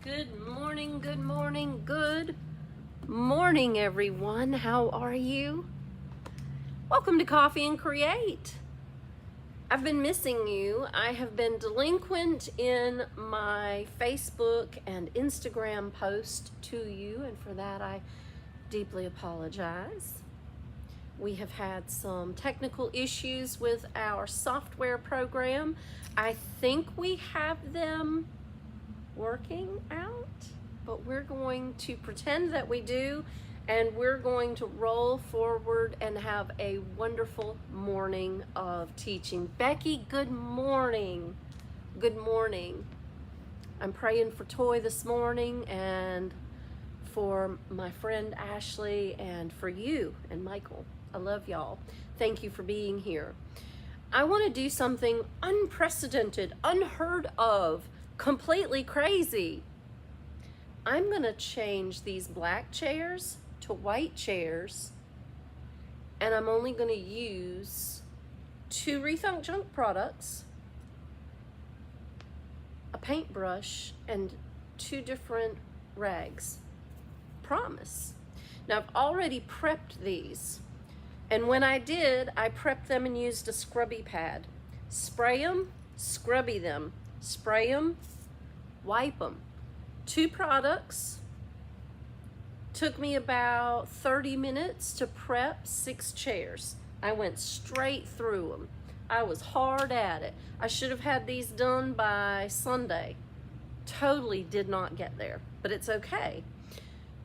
Good morning, good morning, good morning, everyone. How are you? Welcome to Coffee and Create. I've been missing you. I have been delinquent in my Facebook and Instagram post to you, and for that I deeply apologize. We have had some technical issues with our software program. I think we have them working out, but we're going to pretend that we do, and we're going to roll forward and have a wonderful morning of teaching. Becky, good morning. Good morning. I'm praying for Toy this morning and for my friend Ashley and for you and Michael. I love y'all. Thank you for being here. I want to do something unprecedented, unheard of, completely crazy. I'm gonna change these black chairs to white chairs, and I'm only gonna use 2 Rethunk Junk products, a paintbrush, and 2 different rags. Promise. Now I've already prepped these, and when I did, I prepped them and used a scrubby pad. Spray them, scrubby them. Spray them, wipe them. 2 products. Took me about 30 minutes to prep 6 chairs. I went straight through them. I was hard at it. I should have had these done by Sunday. Totally did not get there, but it's okay.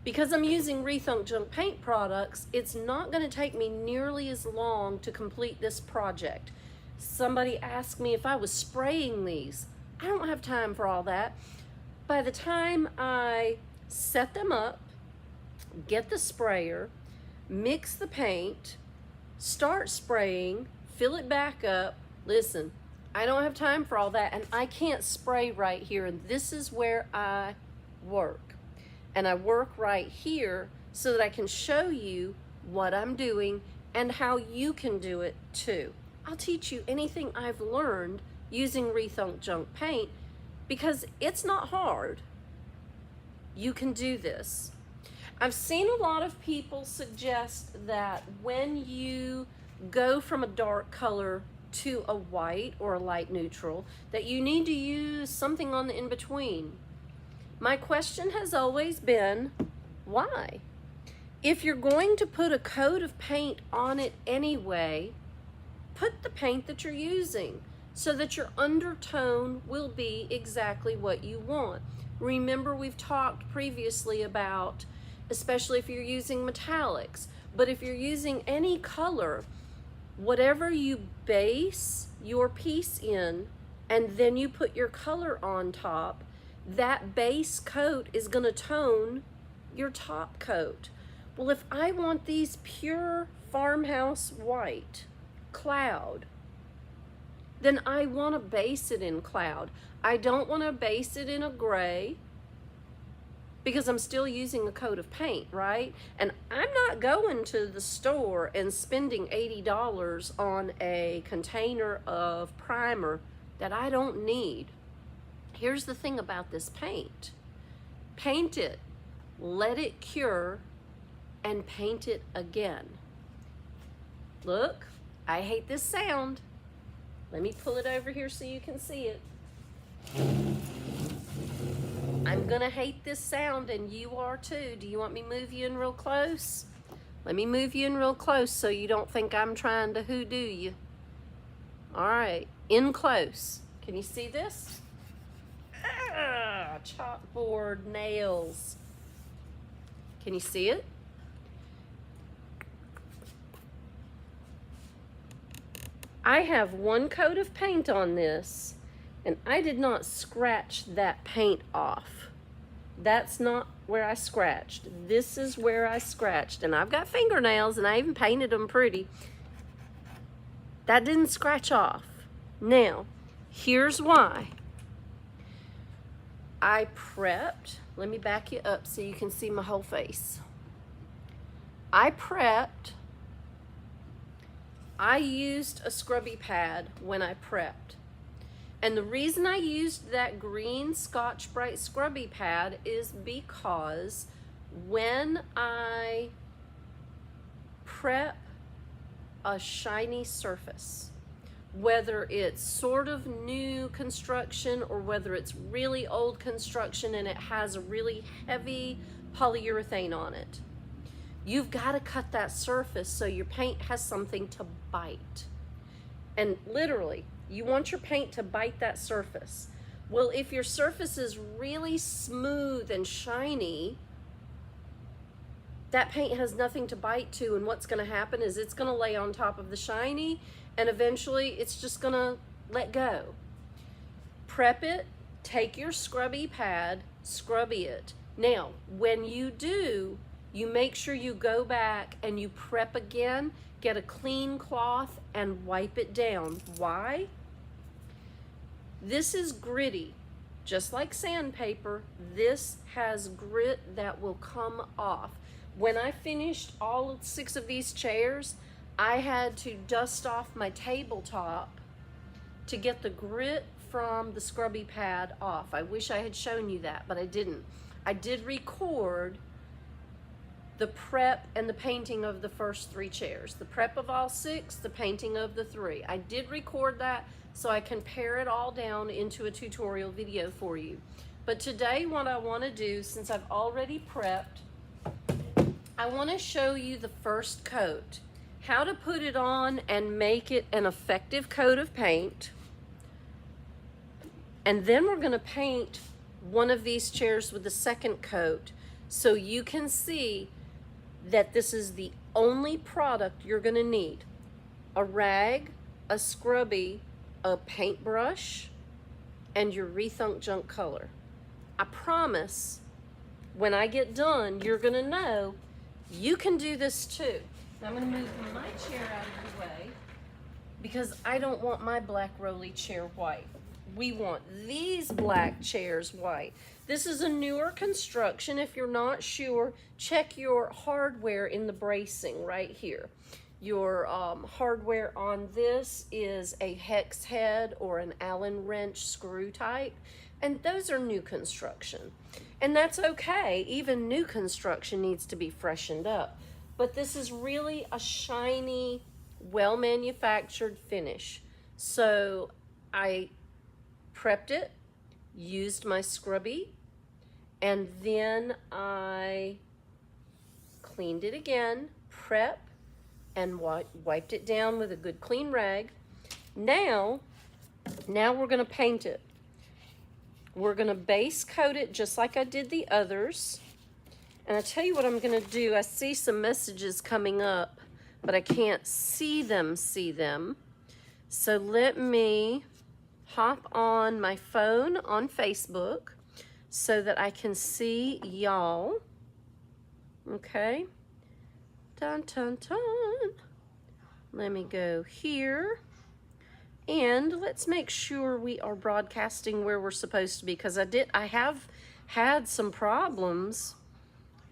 Because I'm using Rethunk Junk Paint products, it's not going to take me nearly as long to complete this project. Somebody asked me if I was spraying these. I don't have time for all that. By the time I set them up, get the sprayer, mix the paint, start spraying, fill it back up. Listen, I don't have time for all that, and I can't spray right here, and this is where I work. And I work right here so that I can show you what I'm doing and how you can do it too. I'll teach you anything I've learned using Rethunk Junk Paint because it's not hard. You can do this. I've seen a lot of people suggest that when you go from a dark color to a white or a light neutral, that you need to use something on the in-between. My question has always been, why? If you're going to put a coat of paint on it anyway, put the paint that you're using so that your undertone will be exactly what you want. Remember, we've talked previously about, especially if you're using metallics, but if you're using any color, whatever you base your piece in and then you put your color on top, that base coat is going to tone your top coat. Well, if I want these pure farmhouse white, cloud, then I want to base it in cloud. I don't want to base it in a gray because I'm still using a coat of paint, right? And I'm not going to the store and spending $80 on a container of primer that I don't need. Here's the thing about this paint. Paint it, let it cure, and paint it again. Look, I hate this sound. Let me pull it over here so you can see it. I'm gonna hate this sound, and you are too. Do you want me to move you in real close? Let me move you in real close so you don't think I'm trying to hoodoo you. All right, in close. Can you see this? Ah, chalkboard nails. Can you see it? I have 1 coat of paint on this, and I did not scratch that paint off. That's not where I scratched. This is where I scratched, and I've got fingernails, and I even painted them pretty. That didn't scratch off. Now, here's why. I prepped. Let me back you up so you can see my whole face. I prepped. I used a scrubby pad when I prepped. And the reason I used that green Scotch-Brite scrubby pad is because when I prep a shiny surface, whether it's sort of new construction or whether it's really old construction and it has a really heavy polyurethane on it, you've got to cut that surface so your paint has something to bite. And literally, you want your paint to bite that surface. Well, if your surface is really smooth and shiny, that paint has nothing to bite to, and what's going to happen is it's going to lay on top of the shiny, and eventually it's just going to let go. Prep it, take your scrubby pad, scrubby it. Now, when you do, you make sure you go back and you prep again, get a clean cloth and wipe it down. Why? This is gritty. Just like sandpaper, this has grit that will come off. When I finished all 6 of these chairs, I had to dust off my tabletop to get the grit from the scrubby pad off. I wish I had shown you that, but I didn't. I did record the prep and the painting of the first 3 chairs. The prep of all 6, the painting of the 3. I did record that so I can pare it all down into a tutorial video for you. But today what I want to do, since I've already prepped, I want to show you the first coat. How to put it on and make it an effective coat of paint. And then we're going to paint one of these chairs with the second coat so you can see that this is the only product you're going to need. A rag, a scrubby, a paintbrush, and your Rethunk Junk color. I promise when I get done, you're going to know you can do this too. Now I'm going to move my chair out of the way because I don't want my black rolly chair white. We want these black chairs white. This is a newer construction. If you're not sure, check your hardware in the bracing right here. Your hardware on this is a hex head or an Allen wrench screw type, and those are new construction. And that's okay. Even new construction needs to be freshened up. But this is really a shiny, well-manufactured finish. So I prepped it, used my scrubby, and then I cleaned it again, prep, and wiped it down with a good clean rag. Now we're gonna paint it. We're gonna base coat it just like I did the others. And I tell you what I'm gonna do. I see some messages coming up, but I can't see them. So let me hop on my phone on Facebook so that I can see y'all. Okay. Dun, dun, dun. Let me go here. And let's make sure we are broadcasting where we're supposed to be, because I have had some problems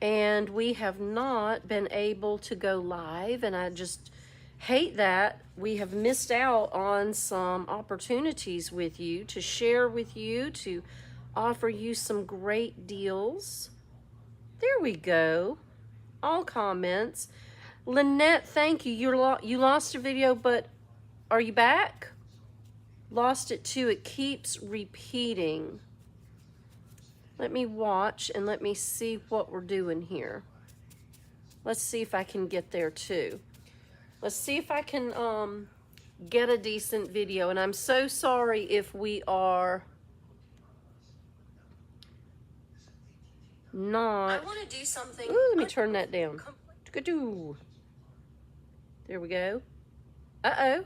and we have not been able to go live, and I just hate that. We have missed out on some opportunities with you, to share with you, to offer you some great deals. There we go. All comments. Lynette, thank you. You lost your video, but are you back? Lost it too. It keeps repeating. Let me watch and let me see what we're doing here. Let's see if I can get there too. Let's see if I can get a decent video. And I'm so sorry if we are not. I want to do something. Ooh, let me turn that down. There we go. Uh-oh.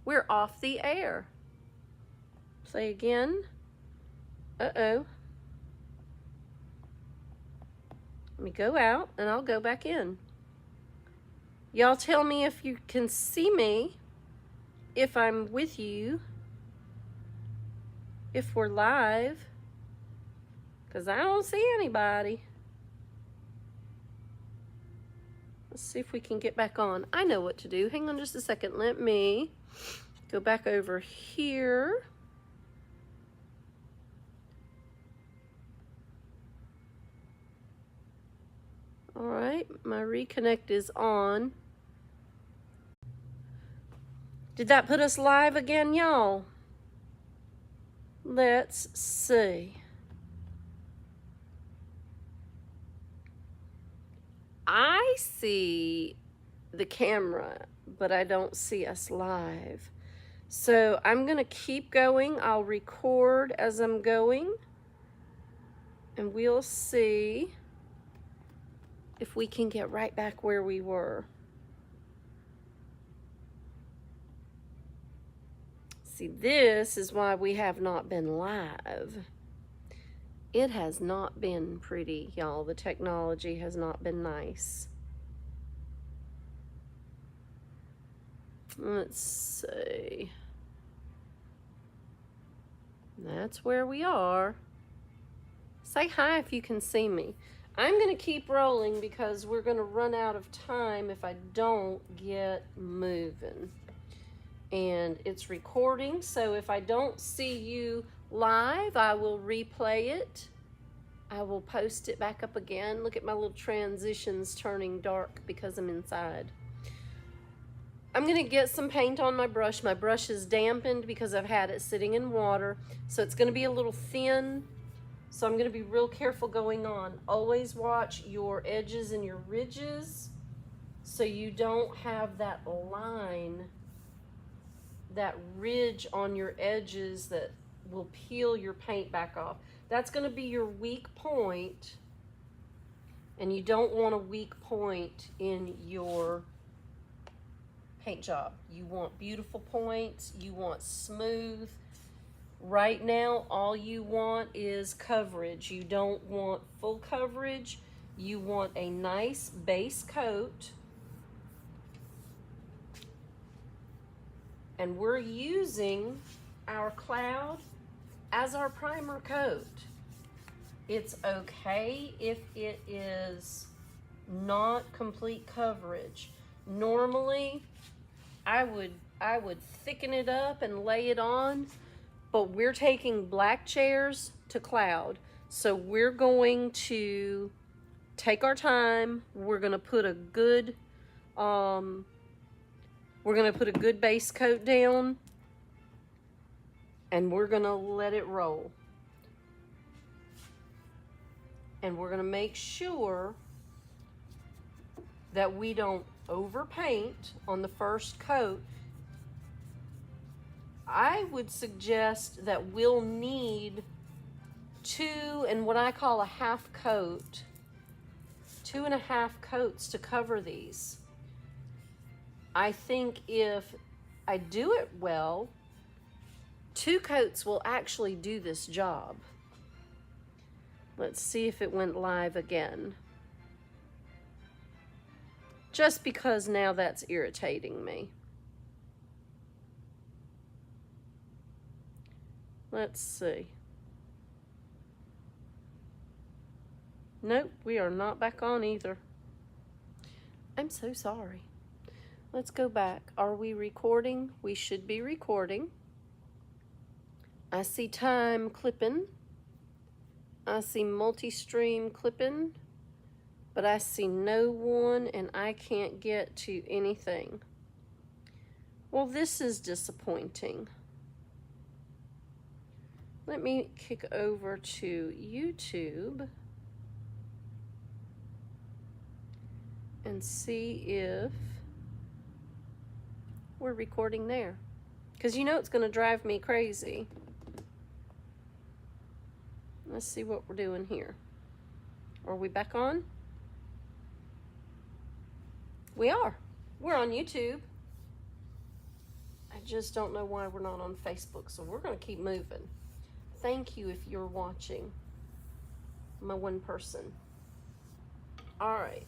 We're off the air. Play again. Uh-oh. Let me go out and I'll go back in. Y'all tell me if you can see me, if I'm with you, if we're live, because I don't see anybody. Let's see if we can get back on. I know what to do. Hang on just a second. Let me go back over here. All right, my reconnect is on. Did that put us live again, y'all? Let's see. I see the camera, but I don't see us live. So I'm gonna keep going. I'll record as I'm going, and we'll see if we can get right back where we were. See, this is why we have not been live. It has not been pretty, y'all. The technology has not been nice. Let's see. That's where we are. Say hi if you can see me. I'm going to keep rolling because we're going to run out of time if I don't get moving. And it's recording, so if I don't see you live, I will replay it. I will post it back up again. Look at my little transitions turning dark because I'm inside. I'm gonna get some paint on my brush. My brush is dampened because I've had it sitting in water, so it's gonna be a little thin. So I'm gonna be real careful going on. Always watch your edges and your ridges so you don't have that line, that ridge on your edges that will peel your paint back off. That's going to be your weak point, and you don't want a weak point in your paint job. You want beautiful points, you want smooth. Right now, all you want is coverage. You don't want full coverage. You want a nice base coat. And we're using our cloud as our primer coat. It's okay if it is not complete coverage. Normally, I would thicken it up and lay it on, but we're taking black chairs to cloud. So we're going to take our time. We're gonna put a good base coat down, and we're gonna let it roll. And we're gonna make sure that we don't overpaint on the first coat. I would suggest that we'll need 2 and what I call a half coat, 2.5 coats to cover these. I think if I do it well, 2 coats will actually do this job. Let's see if it went live again. Just because now that's irritating me. Let's see. Nope, we are not back on either. I'm so sorry. Let's go back. Are we recording? We should be recording. I see time clipping. I see multi-stream clipping, but I see no one and I can't get to anything. Well, this is disappointing. Let me kick over to YouTube and see if we're recording there. Because you know it's going to drive me crazy. Let's see what we're doing here. Are we back on? We are. We're on YouTube. I just don't know why we're not on Facebook, so we're going to keep moving. Thank you if you're watching. My one person. All right.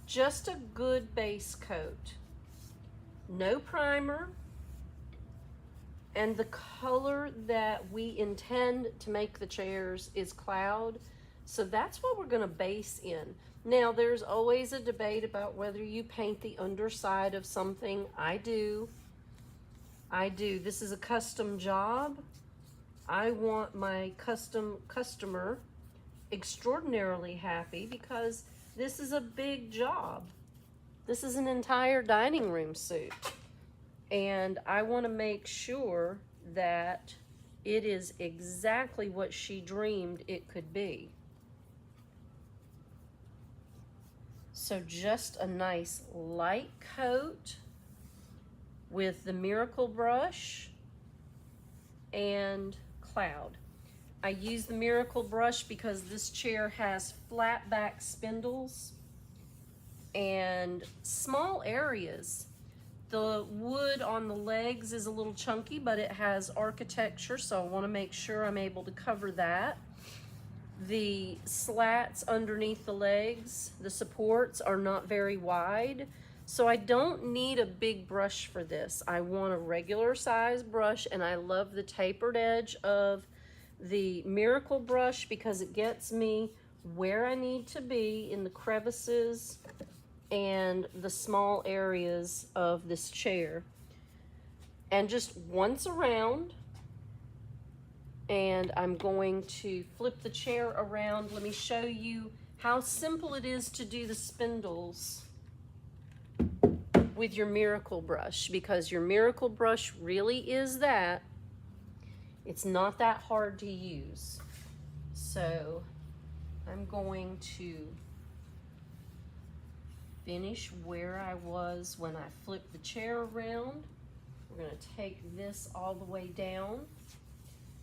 Just a good base coat. No primer. And the color that we intend to make the chairs is cloud. So that's what we're gonna base in. Now, there's always a debate about whether you paint the underside of something. I do. This is a custom job. I want my customer extraordinarily happy because This is a big job. This is an entire dining room suit. And I want to make sure that it is exactly what she dreamed it could be. So just a nice light coat with the Miracle brush and cloud. I use the Miracle brush because this chair has flat back spindles and small areas. The wood on the legs is a little chunky, but it has architecture, so I want to make sure I'm able to cover that. The slats underneath the legs, the supports, are not very wide, so I don't need a big brush for this. I want a regular size brush, and I love the tapered edge of the Miracle brush because it gets me where I need to be in the crevices and the small areas of this chair. And just once around, and I'm going to flip the chair around. Let me show you how simple it is to do the spindles with your Miracle brush, because your Miracle brush really is that. It's not that hard to use. So I'm going to finish where I was when I flipped the chair around. We're going to take this all the way down.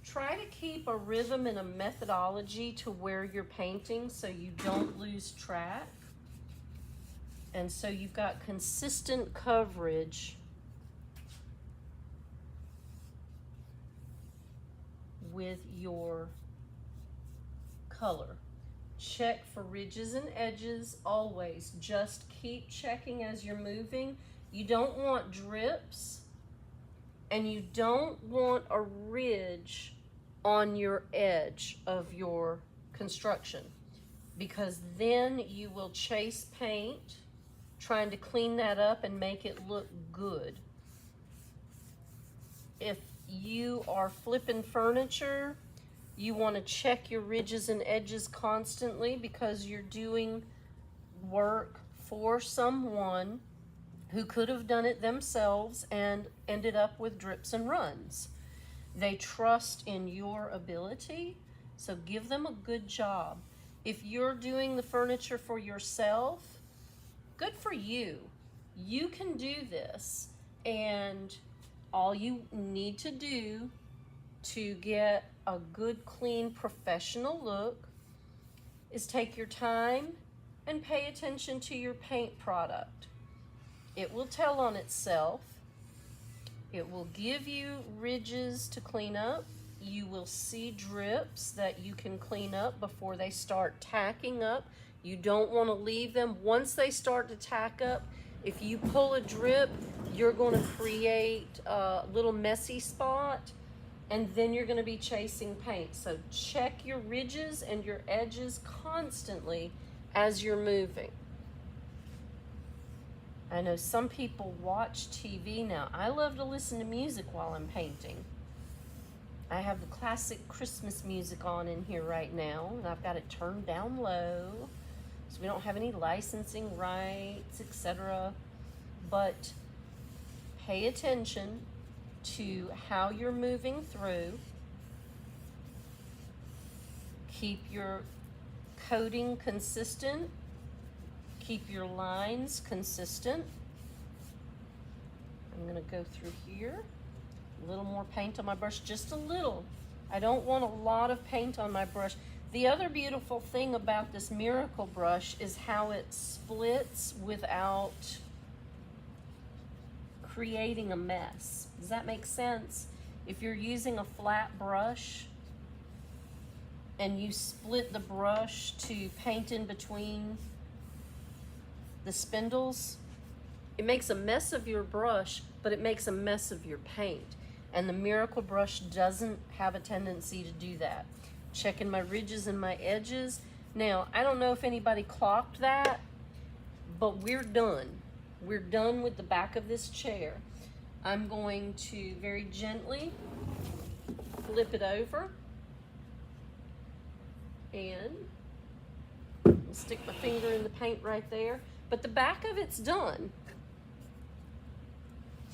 Try to keep a rhythm and a methodology to where you're painting so you don't lose track. And so you've got consistent coverage with your color. Check for ridges and edges always. Just keep checking as you're moving. You don't want drips, and you don't want a ridge on your edge of your construction, because then you will chase paint trying to clean that up and make it look good. If you are flipping furniture, you want to check your ridges and edges constantly, because you're doing work for someone who could have done it themselves and ended up with drips and runs. They trust in your ability, so give them a good job. If you're doing the furniture for yourself, good for you. You can do this, and all you need to do to get a good, clean, professional look is take your time and pay attention to your paint product. It will tell on itself. It will give you ridges to clean up. You will see drips that you can clean up before they start tacking up. You don't want to leave them. Once they start to tack up, if you pull a drip, you're going to create a little messy spot, and then you're going to be chasing paint. So check your ridges and your edges constantly as you're moving. I know some people watch TV now. I love to listen to music while I'm painting. I have the classic Christmas music on in here right now, and I've got it turned down low, so we don't have any licensing rights, etc. But pay attention to how you're moving through. Keep your coating consistent. Keep your lines consistent. I'm going to go through here. A little more paint on my brush, just a little. I don't want a lot of paint on my brush. The other beautiful thing about this Miracle brush is how it splits without creating a mess. Does that make sense? If you're using a flat brush and you split the brush to paint in between the spindles, it makes a mess of your brush, but it makes a mess of your paint. And the Miracle brush doesn't have a tendency to do that. Checking my ridges and my edges. Now, I don't know if anybody clocked that, but we're done. We're done with the back of this chair. I'm going to very gently flip it over and and stick my finger in the paint right there. But the back of it's done.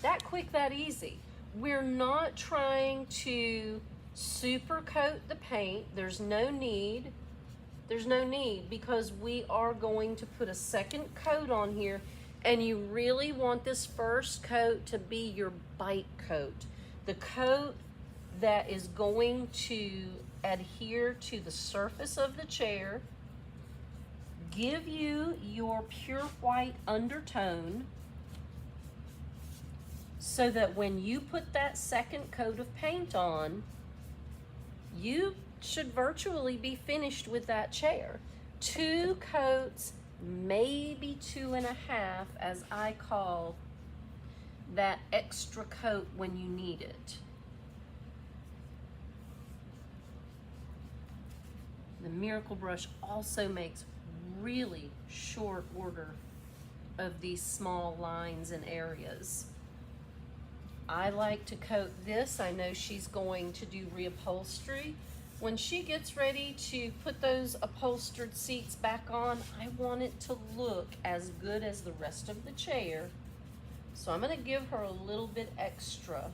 That quick, that easy. We're not trying to super coat the paint. There's no need. There's no need, because we are going to put a second coat on here, and you really want this first coat to be your bite coat. The coat that is going to adhere to the surface of the chair, give you your pure white undertone, so that when you put that second coat of paint on, you should virtually be finished with that chair. 2 coats, maybe 2.5, as I call that extra coat when you need it. The Miracle Brush also makes really short order of these small lines and areas. I like to coat this. I know she's going to do reupholstery. When she gets ready to put those upholstered seats back on, I want it to look as good as the rest of the chair. So I'm gonna give her a little bit extra.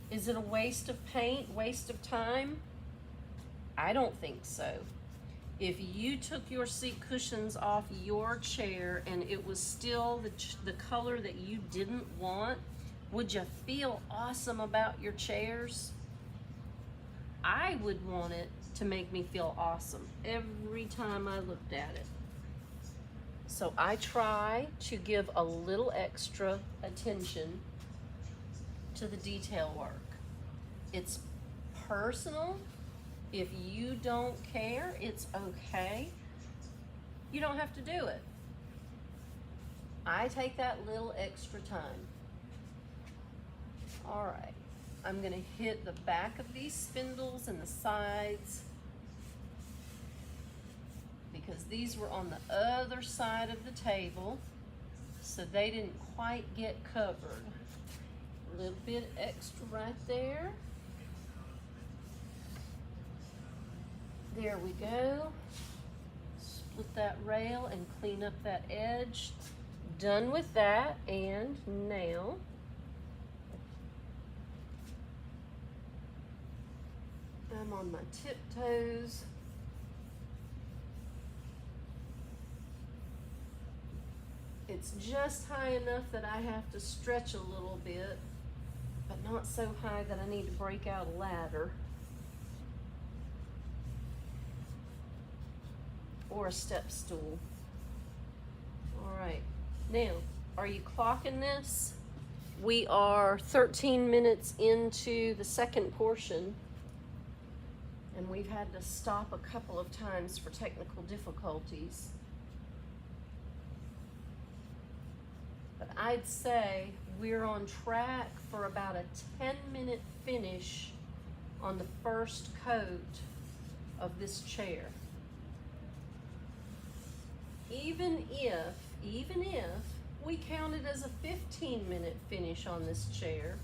Is it a waste of paint, waste of time? I don't think so. If you took your seat cushions off your chair and it was still the color that you didn't want, would you feel awesome about your chairs? I would want it to make me feel awesome every time I looked at it. So I try to give a little extra attention to the detail work. It's personal. If you don't care, it's okay. You don't have to do it. I take that little extra time. All right. I'm gonna hit the back of these spindles and the sides, because these were on the other side of the table, so they didn't quite get covered. A little bit extra right there. There we go. Split that rail and clean up that edge. Done with that, and now I'm on my tiptoes. It's just high enough that I have to stretch a little bit, but not so high that I need to break out a ladder or a step stool. All right, now, are you clocking this? We are 13 minutes into the second portion, and we've had to stop a couple of times for technical difficulties. But I'd say we're on track for about a 10-minute finish on the first coat of this chair. Even if we count it as a 15-minute finish on this chair,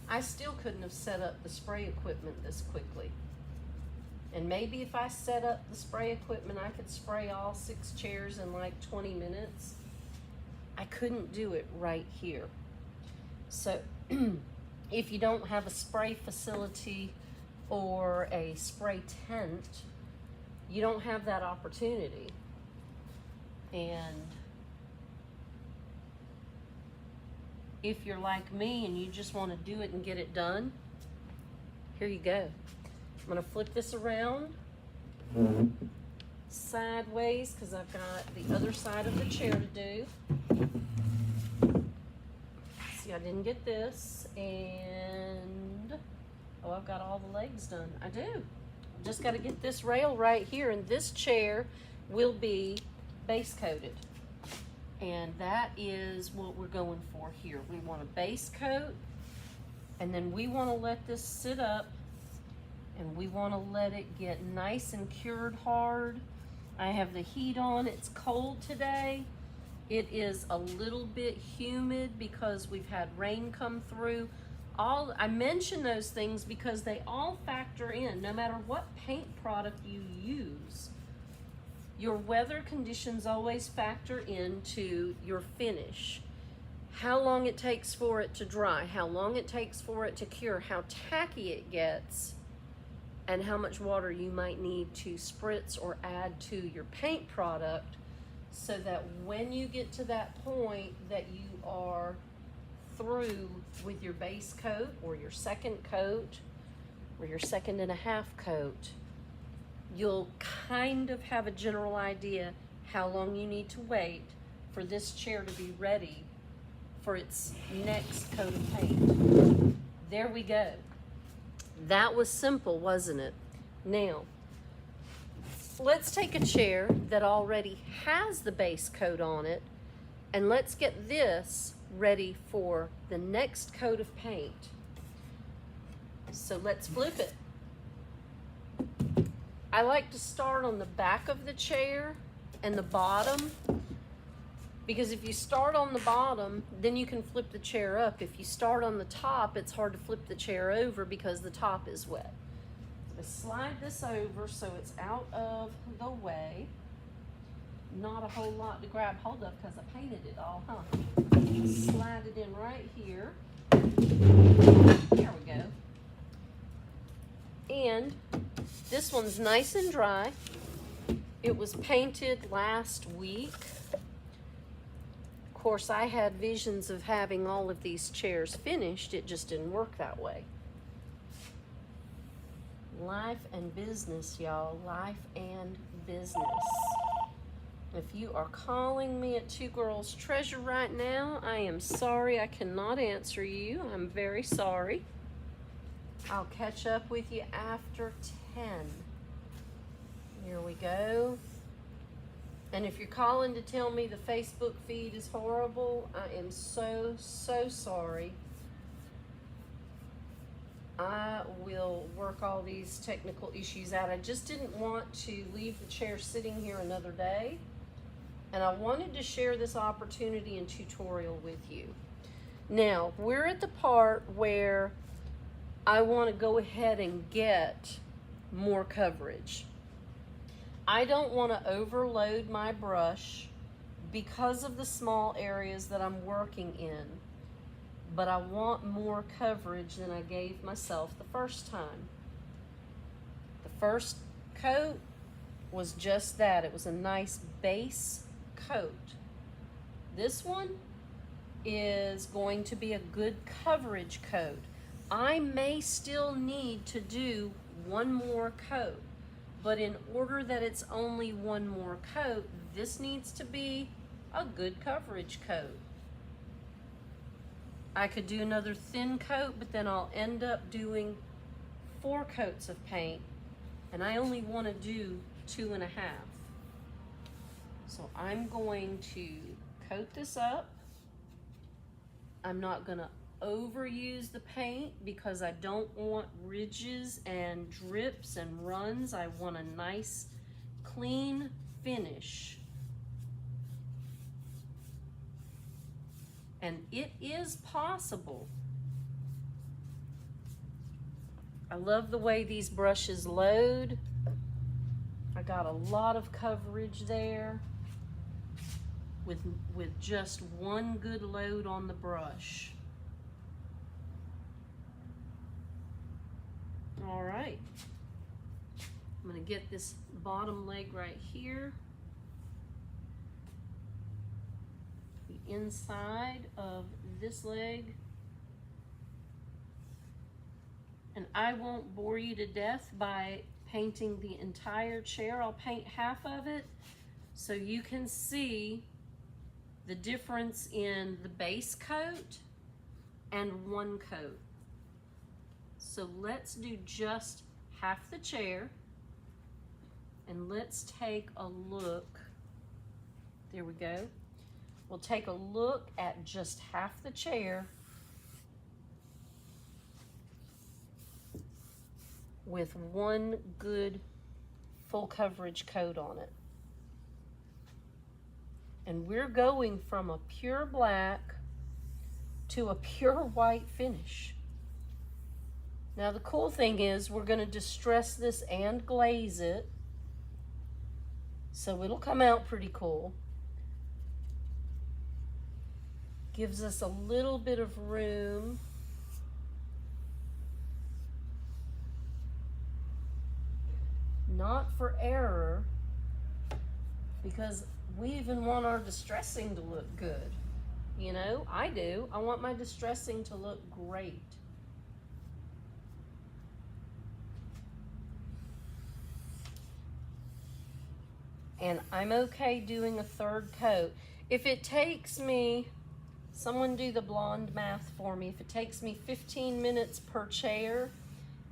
I still couldn't have set up the spray equipment this quickly. And maybe if I set up the spray equipment, I could spray all 6 chairs in like 20 minutes. I couldn't do it right here. So if you don't have a spray facility or a spray tent, you don't have that opportunity. And if you're like me and you just want to do it and get it done, here you go. I'm gonna flip this around sideways because I've got the other side of the chair to do. See, I didn't get this, and oh, I've got all the legs done. I do. Just got to get this rail right here, and this chair will be base coated. And that is what we're going for here. We want a base coat, and then we want to let this sit up, and we want to let it get nice and cured hard. I have the heat on. It's cold today. It is a little bit humid because we've had rain come through. I mention those things because they all factor in. No matter what paint product you use, Your weather conditions always factor into your finish. How long it takes for it to dry, how long it takes for it to cure, how tacky it gets, and how much water you might need to spritz or add to your paint product, so that when you get to that point that you are through with your base coat or your second coat or your second and a half coat, you'll kind of have a general idea how long you need to wait for this chair to be ready for its next coat of paint. There we go. That was simple, wasn't it? Now, let's take a chair that already has the base coat on it, and let's get this ready for the next coat of paint. So let's flip it. I like to start on the back of the chair and the bottom, because if you start on the bottom, then you can flip the chair up. If you start on the top, it's hard to flip the chair over because the top is wet. Let's slide this over so it's out of the way. Not a whole lot to grab hold of because I painted it all, huh? Slide it in right here. There we go. And this one's nice and dry. It was painted last week. Of course, I had visions of having all of these chairs finished. It just didn't work that way. Life and business, y'all. Life and business. If you are calling me at Two Girls Treasure right now, I am sorry I cannot answer you. I'm very sorry. I'll catch up with you after 10. Here we go. And if you're calling to tell me the Facebook feed is horrible, I am so sorry. I will work all these technical issues out. I just didn't want to leave the chair sitting here another day. And I wanted to share this opportunity and tutorial with you. Now, we're at the part where I want to go ahead and get more coverage. I don't want to overload my brush because of the small areas that I'm working in, but I want more coverage than I gave myself the first time. The first coat was just that. It was a nice base coat. This one is going to be a good coverage coat. I may still need to do one more coat, but in order that it's only one more coat, this needs to be a good coverage coat. I could do another thin coat, but then I'll end up doing 4 coats of paint, and I only want to do 2.5. So I'm going to coat this up. I'm not going to overuse the paint because I don't want ridges and drips and runs. I want a nice clean finish. And it is possible. I love the way these brushes load. I got a lot of coverage there with just one good load on the brush. All right, I'm gonna get this bottom leg right here, the inside of this leg, and I won't bore you to death by painting the entire chair. I'll paint half of it so you can see the difference in the base coat and one coat. So let's do just half the chair, and let's take a look. There we go. We'll take a look at just half the chair with one good full coverage coat on it. And we're going from a pure black to a pure white finish. Now the cool thing is we're going to distress this and glaze it. So it'll come out pretty cool. Gives us a little bit of room. Not for error, because we even want our distressing to look good. You know, I do. I want my distressing to look great. And I'm okay doing a third coat. If it takes me, someone do the blonde math for me, if it takes me 15 minutes per chair,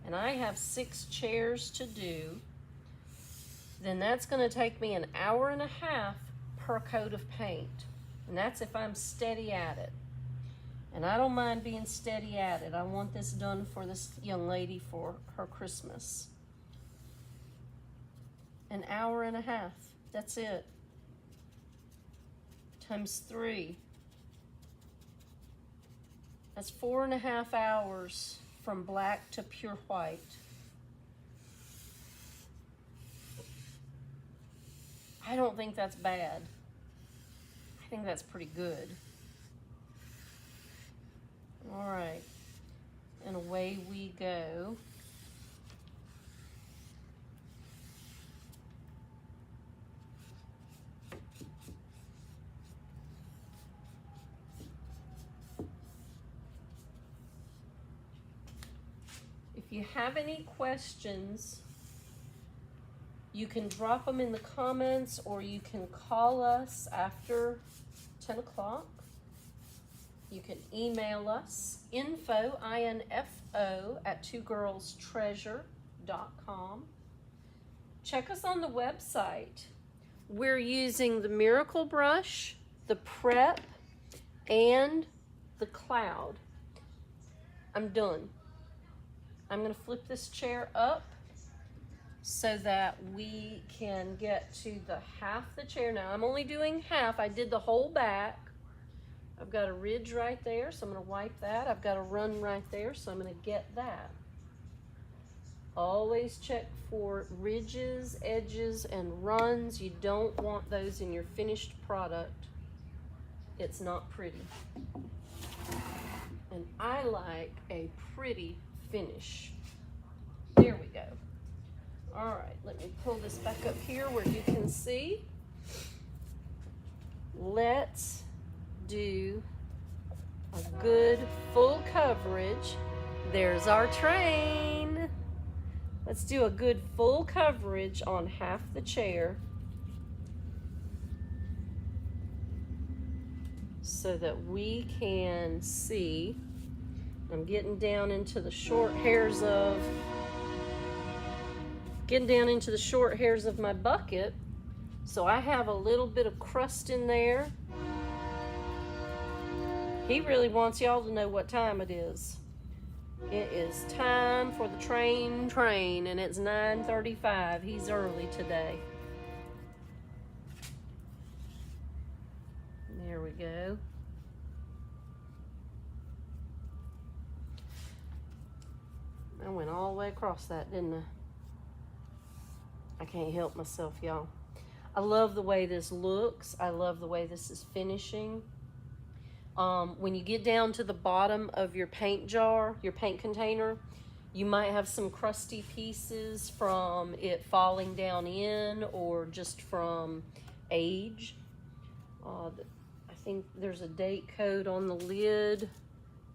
and I have 6 chairs to do, then that's gonna take me an hour and a half per coat of paint. And that's if I'm steady at it. And I don't mind being steady at it. I want this done for this young lady for her Christmas. An hour and a half, that's it. Times 3. That's 4.5 hours from black to pure white. I don't think that's bad. I think that's pretty good. All right, and away we go. If you have any questions, you can drop them in the comments, or you can call us after 10 o'clock. You can email us, info, I-N-F-O, at twogirlstreasure.com. Check us on the website. We're using the Miracle Brush, the Prep, and the Cloud. I'm done. I'm gonna flip this chair up so that we can get to the half the chair. Now I'm only doing half. I did the whole back. I've got a ridge right there, so I'm gonna wipe that. I've got a run right there, so I'm gonna get that. Always check for ridges, edges, and runs. You don't want those in your finished product. It's not pretty. And I like a pretty finish. There we go. All right, let me pull this back up here where you can see. Let's do a good full coverage. There's our train. Let's do a good full coverage on half the chair so that we can see. I'm getting down into the short hairs of my bucket. So I have a little bit of crust in there. He really wants y'all to know what time it is. It is time for the train, and it's 9:35. He's early today. There we go. I went all the way across that, didn't I? I can't help myself, y'all. I love the way this looks. I love the way this is finishing. When you get down to the bottom of your paint jar, your paint container, you might have some crusty pieces from it falling down in or just from age. I think there's a date code on the lid.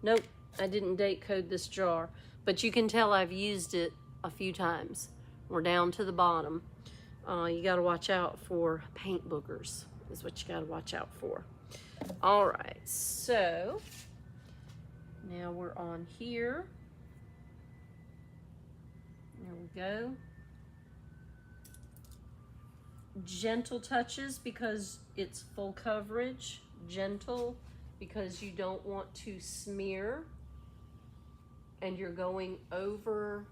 Nope, I didn't date code this jar, but you can tell I've used it a few times. We're down to the bottom. You gotta watch out for paint boogers, is what you gotta watch out for. All right, so now we're on here. There we go. Gentle touches because it's full coverage. Gentle because you don't want to smear and you're going over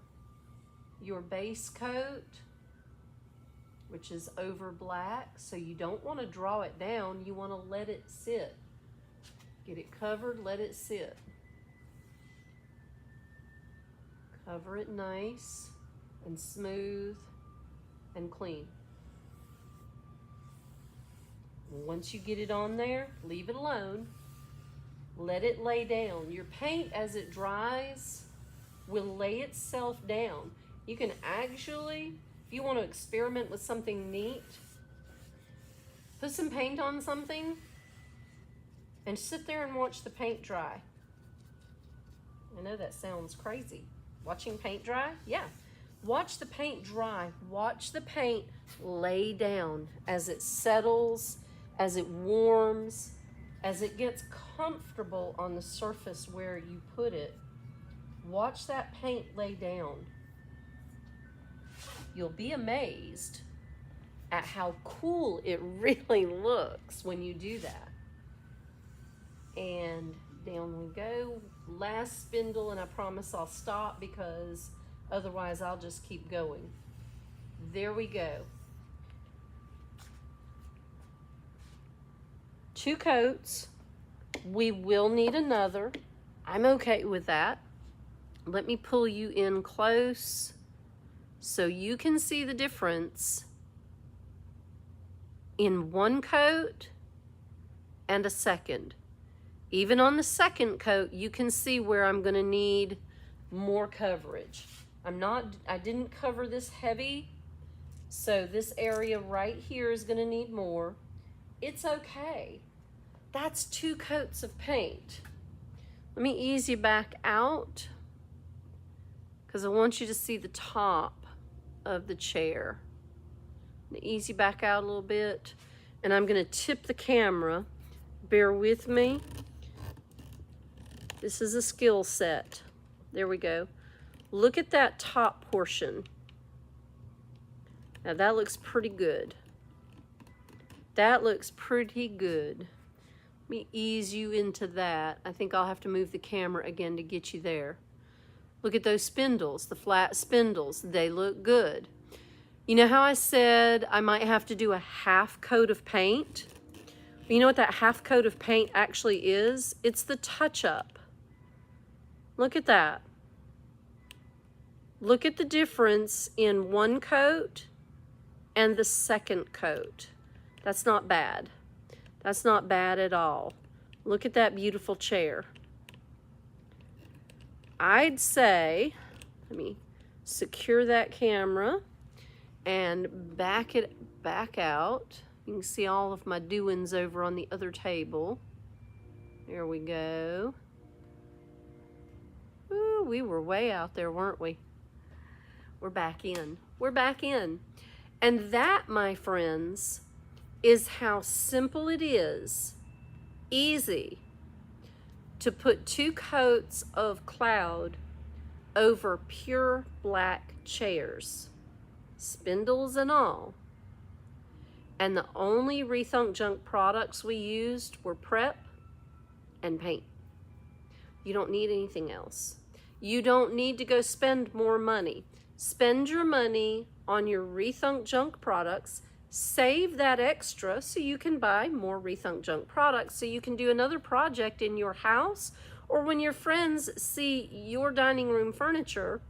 your base coat, which is over black, so you don't want to draw it down. You want to let it sit. Get it covered, let it sit. Cover it nice and smooth and clean. Once you get it on there, leave it alone. Let it lay down. Your paint, as it dries, will lay itself down. You can actually, if you want to experiment with something neat, put some paint on something and sit there and watch the paint dry. I know that sounds crazy. Watching paint dry? Yeah. Watch the paint dry. Watch the paint lay down as it settles, as it warms, as it gets comfortable on the surface where you put it. Watch that paint lay down. You'll be amazed at how cool it really looks when you do that. And down we go. Last spindle, and I promise I'll stop because otherwise I'll just keep going. There we go. 2 coats. We will need another. I'm okay with that. Let me pull you in close so you can see the difference in 1 coat and a second. Even on the second coat, you can see where I'm going to need more coverage. I didn't cover this heavy, so this area right here is going to need more. It's okay. That's 2 coats of paint. Let me ease you back out because I want you to see the top of the chair. I'm going to ease you back out a little bit, and I'm going to tip the camera. Bear with me. This is a skill set. There we go. Look at that top portion. Now that looks pretty good. That looks pretty good. Let me ease you into that. I think I'll have to move the camera again to get you there. Look at those spindles, the flat spindles. They look good. You know how I said I might have to do a half coat of paint? You know what that half coat of paint actually is? It's the touch-up. Look at that. Look at the difference in 1 coat and the second coat. That's not bad. That's not bad at all. Look at that beautiful chair. I'd say, let me secure that camera and back out. You can see all of my doings over on the other table. There we go. Ooh, we were way out there, weren't we? We're back in. We're back in. And that, my friends, is how simple it is, easy, to put 2 coats of cloud over pure black chairs, spindles and all. And the only Rethunk Junk products we used were prep and paint. You don't need anything else. You don't need to go spend more money. Spend your money on your Rethunk Junk products. Save that extra so you can buy more Rethunk Junk products so you can do another project in your house, or when your friends see your dining room furniture,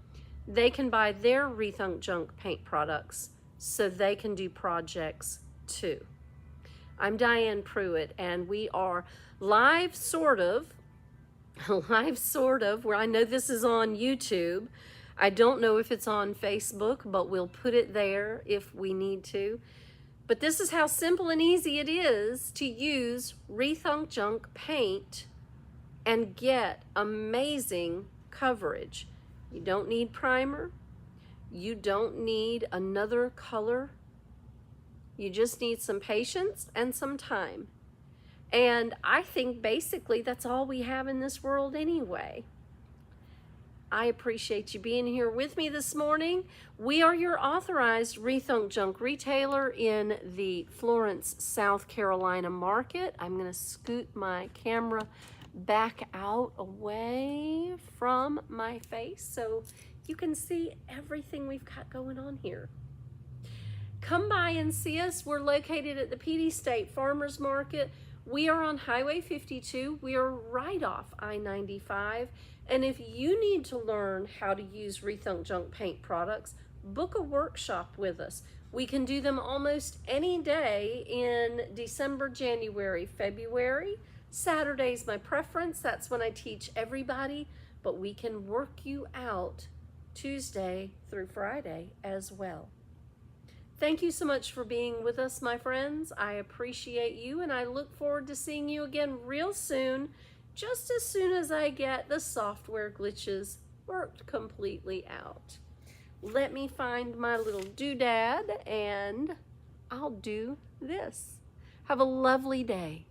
they can buy their Rethunk Junk Paint products so they can do projects too. I'm Diane Pruitt, and we are live sort of, where I know this is on YouTube. I don't know if it's on Facebook, but we'll put it there if we need to. But this is how simple and easy it is to use Rethunk Junk Paint and get amazing coverage. You don't need primer. You don't need another color. You just need some patience and some time. And I think basically that's all we have in this world anyway. I appreciate you being here with me this morning. We are your authorized Rethunk Junk retailer in the Florence, South Carolina market. I'm going to scoot my camera back out away from my face so you can see everything we've got going on here. Come by and see us. We're located at the PD State Farmers Market. We are on Highway 52. We are right off I-95. And if you need to learn how to use Rethunk Junk Paint products, book a workshop with us. We can do them almost any day in December, January, February. Saturday's my preference. That's when I teach everybody, but we can work you out Tuesday through Friday as well. Thank you so much for being with us, my friends. I appreciate you, and I look forward to seeing you again real soon, just as soon as I get the software glitches worked completely out. Let me find my little doodad, and I'll do this. Have a lovely day.